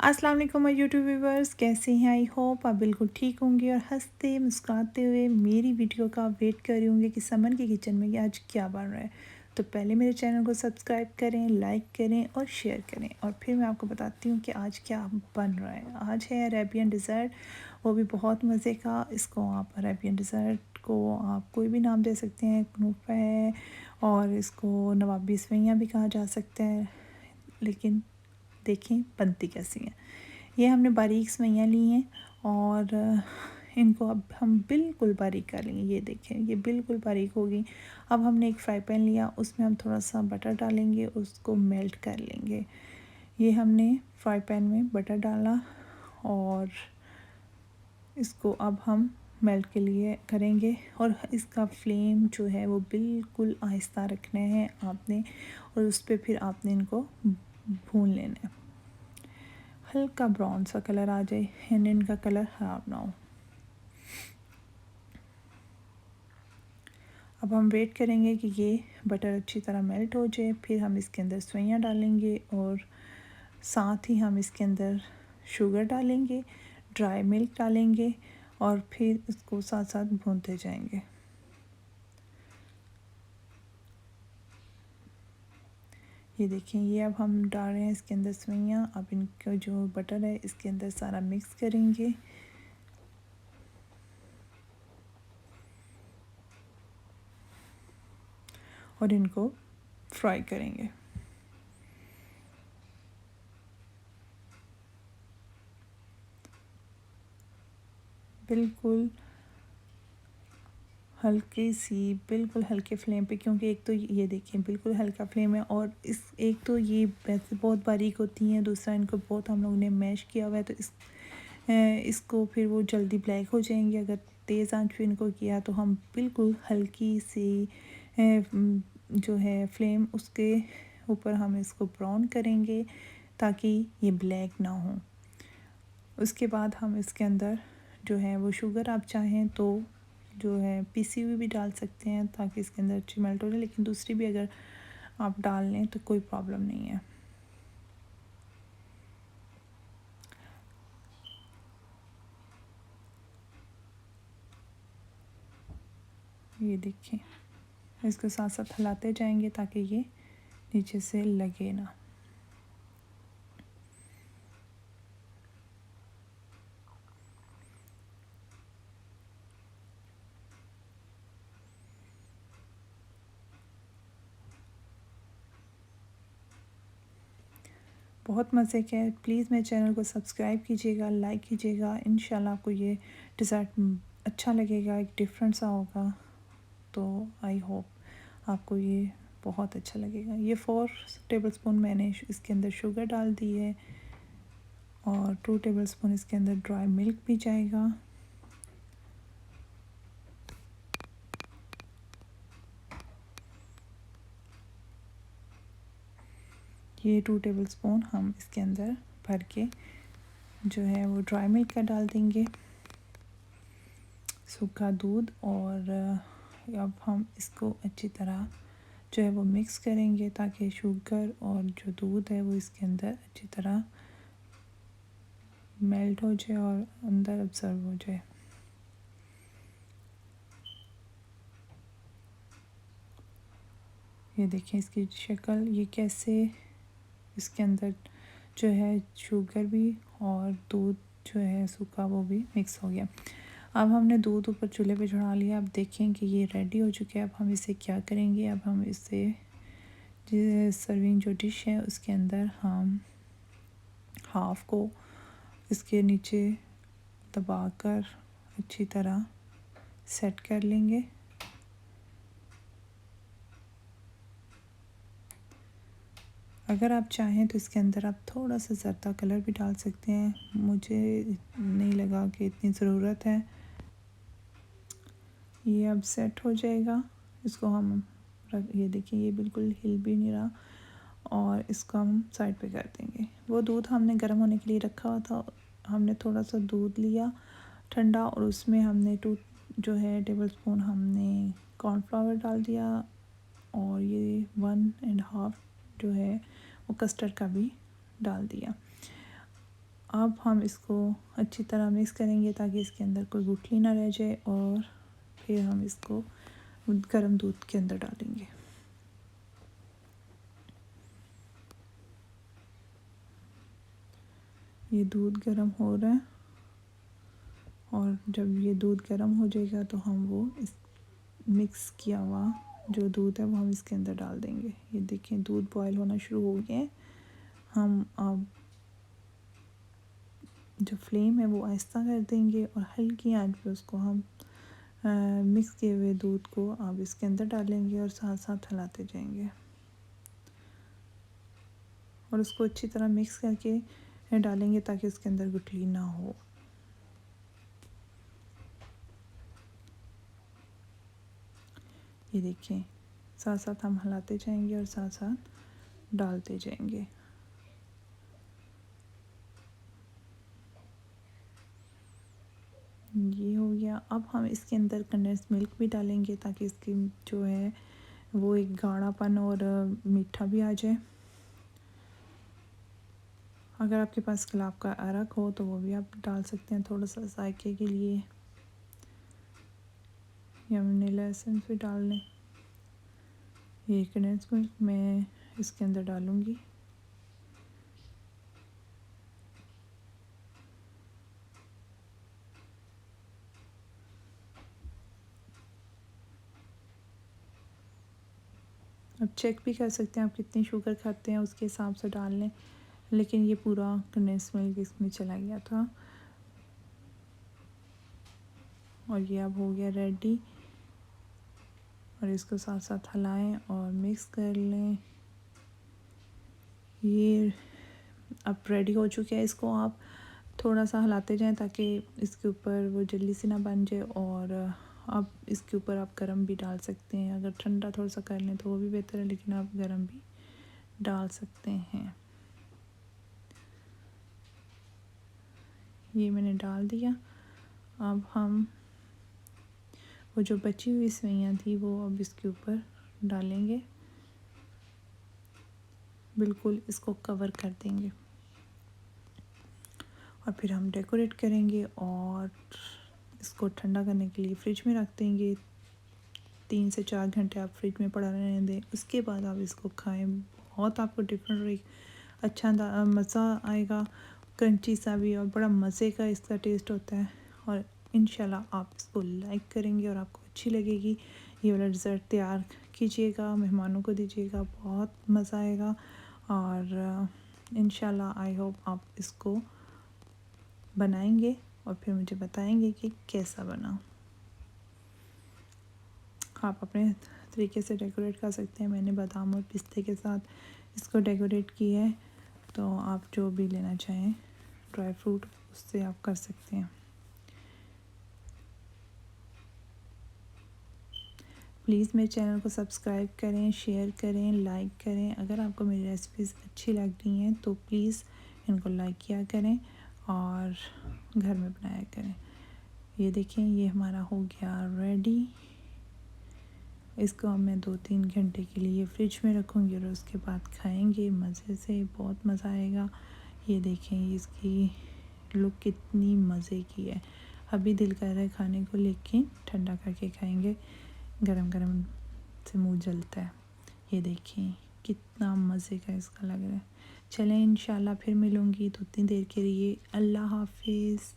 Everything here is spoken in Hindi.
अस्सलाम वालेकुम माय यूट्यूब व्यूवर्स, कैसे हैं? आई होप आप बिल्कुल ठीक होंगे और हंसते मुस्कुराते हुए मेरी वीडियो का वेट कर रहे होंगे कि समन के किचन में आज क्या बन रहा है। तो पहले मेरे चैनल को सब्सक्राइब करें, लाइक करें और शेयर करें और फिर मैं आपको बताती हूँ कि आज क्या बन रहा है। आज है अरेबियन डिज़र्ट, वो भी बहुत मज़े का। इसको आप अरेबियन डिज़र्ट को आप कोई भी नाम दे सकते हैं, कुनूफा है और इसको नवाबी सवैयाँ भी कहा जा सकता है, लेकिन देखें बनती कैसी हैं। ये हमने बारीक सेवइयाँ ली हैं और इनको अब हम बिल्कुल बारीक कर लेंगे। ये देखें, ये बिल्कुल बारीक हो गई। अब हमने एक फ्राई पैन लिया, उसमें हम थोड़ा सा बटर डालेंगे, उसको मेल्ट कर लेंगे। ये हमने फ्राई पैन में बटर डाला और इसको अब हम मेल्ट के लिए करेंगे और इसका फ्लेम जो है वो बिल्कुल आहिस्ता रखना है आपने, और उस पर फिर आपने इनको भून लेना है। हल्का ब्राउन सा कलर आ जाए एंड इनका कलर ख़राब ना हो। अब हम वेट करेंगे कि ये बटर अच्छी तरह मेल्ट हो जाए, फिर हम इसके अंदर सेवइयाँ डालेंगे और साथ ही हम इसके अंदर शुगर डालेंगे, ड्राई मिल्क डालेंगे और फिर इसको साथ साथ भूनते जाएंगे। ये देखें, ये अब हम डाल रहे हैं इसके अंदर सेवइयाँ। अब इनका जो बटर है इसके अंदर सारा मिक्स करेंगे और इनको फ्राई करेंगे। बिल्कुल हल्की सी, बिल्कुल हल्के फ्लेम पे, क्योंकि एक तो ये देखिए बिल्कुल हल्का फ्लेम है और इस एक तो ये वैसे बहुत बारीक होती हैं, दूसरा इनको बहुत हम लोगों ने मैश किया हुआ है, तो इसको फिर वो जल्दी ब्लैक हो जाएंगे। अगर तेज़ आंच पे इनको किया तो हम बिल्कुल हल्की सी जो है फ्लेम उसके ऊपर हम इसको ब्राउन करेंगे ताकि ये ब्लैक ना हो। उसके बाद हम इसके अंदर जो है वो शुगर आप चाहें तो जो है पीसी हुई भी डाल सकते हैं ताकि इसके अंदर अच्छी मेल्ट हो जाए, लेकिन दूसरी भी अगर आप डाल लें तो कोई प्रॉब्लम नहीं है। ये देखिए, इसको साथ साथ हिलाते जाएंगे ताकि ये नीचे से लगे ना। बहुत मज़े के है। प्लीज़ मेरे चैनल को सब्सक्राइब कीजिएगा, लाइक कीजिएगा। इंशाल्लाह आपको ये डिज़र्ट अच्छा लगेगा, एक डिफरेंट सा होगा। तो आई होप आपको ये बहुत अच्छा लगेगा। ये 4 टेबलस्पून मैंने इसके अंदर शुगर डाल दी है और 2 टेबलस्पून इसके अंदर ड्राई मिल्क भी जाएगा। ये 2 टेबलस्पून हम इसके अंदर भर के जो है वो ड्राई मिल्क का डाल देंगे, सूखा दूध। और अब हम इसको अच्छी तरह जो है वो मिक्स करेंगे ताकि शुगर और जो दूध है वो इसके अंदर अच्छी तरह मेल्ट हो जाए और अंदर ऑब्जर्व हो जाए। ये देखें इसकी शक्ल, ये कैसे इसके अंदर जो है शुगर भी और दूध जो है सूखा वो भी मिक्स हो गया। अब हमने दूध ऊपर चूल्हे पे चढ़ा लिया। अब देखें कि ये रेडी हो चुके हैं। अब हम इसे क्या करेंगे, अब हम इसे सर्विंग जो डिश है उसके अंदर हम हाफ़ को इसके नीचे दबाकर अच्छी तरह सेट कर लेंगे। अगर आप चाहें तो इसके अंदर आप थोड़ा सा ज़रदा कलर भी डाल सकते हैं, मुझे नहीं लगा कि इतनी ज़रूरत है। ये अब सेट हो जाएगा। इसको हम ये देखिए, ये बिल्कुल हिल भी नहीं रहा और इसको हम साइड पे कर देंगे। वो दूध हमने गर्म होने के लिए रखा हुआ था, हमने थोड़ा सा दूध लिया ठंडा और उसमें हमने 2 जो है टेबलस्पून हमने कॉर्नफ्लावर डाल दिया और ये 1 1/2 जो है वो कस्टर्ड का भी डाल दिया। अब हम इसको अच्छी तरह मिक्स करेंगे ताकि इसके अंदर कोई गुठली ना रह जाए, और फिर हम इसको गर्म दूध के अंदर डालेंगे। ये दूध गर्म हो रहा है, और जब ये दूध गर्म हो जाएगा तो हम वो इस मिक्स किया हुआ जो दूध है वो हम इसके अंदर डाल देंगे। ये देखें दूध बॉयल होना शुरू हो गया है। हम अब जो फ्लेम है वो आहिस्ता कर देंगे और हल्की आंच पे उसको हम मिक्स किए हुए दूध को अब इसके अंदर डालेंगे और साथ साथ हिलाते जाएंगे, और उसको अच्छी तरह मिक्स करके डालेंगे ताकि उसके अंदर गुठली ना हो। ये देखें साथ साथ हम हिलाते जाएंगे और साथ साथ डालते जाएंगे। ये हो गया। अब हम इसके अंदर कंडेंस मिल्क भी डालेंगे ताकि इसकी जो है वो एक गाढ़ापन और मीठा भी आ जाए। अगर आपके पास गुलाब का अरक हो तो वो भी आप डाल सकते हैं थोड़ा सा जायके के लिए, या वनीला एसेंस भी डाल लें। ये कंडेंस मिल्क मैं इसके अंदर डालूँगी। अब चेक भी कर सकते हैं आप कितनी शुगर खाते हैं, उसके हिसाब से डाल लें, लेकिन ये पूरा कंडेंस मिल्क इसमें चला गया था। और ये अब हो गया रेडी, और इसको साथ साथ हिलाएं और मिक्स कर लें। ये अब रेडी हो चुका है। इसको आप थोड़ा सा हिलाते जाएं ताकि इसके ऊपर वो जल्दी से ना बन जाए, और अब इसके ऊपर आप गरम भी डाल सकते हैं। अगर ठंडा थोड़ा सा कर लें तो वो भी बेहतर है, लेकिन आप गरम भी डाल सकते हैं। ये मैंने डाल दिया। अब हम वो जो बची हुई सेवइयाँ थी वो अब इसके ऊपर डालेंगे, बिल्कुल इसको कवर कर देंगे, और फिर हम डेकोरेट करेंगे और इसको ठंडा करने के लिए फ्रिज में रख देंगे। 3 से 4 घंटे आप फ्रिज में पड़ा रहने दें, उसके बाद आप इसको खाएं। बहुत आपको डिफरेंट और एक अच्छा मज़ा आएगा, क्रंची सा भी, और बड़ा मज़े का इसका टेस्ट होता है। और इंशाल्लाह आप इसको लाइक करेंगे और आपको अच्छी लगेगी। ये वाला डिज़र्ट तैयार कीजिएगा, मेहमानों को दीजिएगा, बहुत मज़ा आएगा। और इंशाल्लाह आई होप आप इसको बनाएंगे और फिर मुझे बताएंगे कि कैसा बना। आप अपने तरीके से डेकोरेट कर सकते हैं। मैंने बादाम और पिस्ते के साथ इसको डेकोरेट किया है, तो आप जो भी लेना चाहें ड्राई फ्रूट उससे आप कर सकते हैं। प्लीज़ मेरे चैनल को सब्सक्राइब करें, शेयर करें, लाइक करें। अगर आपको मेरी रेसिपीज़ अच्छी लग रही हैं तो प्लीज़ इनको लाइक किया करें और घर में बनाया करें। ये देखें ये हमारा हो गया रेडी। इसको अब मैं 2-3 घंटे के लिए फ्रिज में रखूँगी और उसके बाद खाएंगे मज़े से, बहुत मज़ा आएगा। ये देखें इसकी लुक कितनी मज़े की है। अभी दिल कर रहा है खाने को, लेकिन ठंडा करके खाएंगे, गरम गरम से मुंह जलता है। ये देखें कितना मज़े का इसका लग रहा है। चलें इंशाल्लाह फिर मिलूँगी तो उतनी देर के लिए अल्लाह हाफिज़।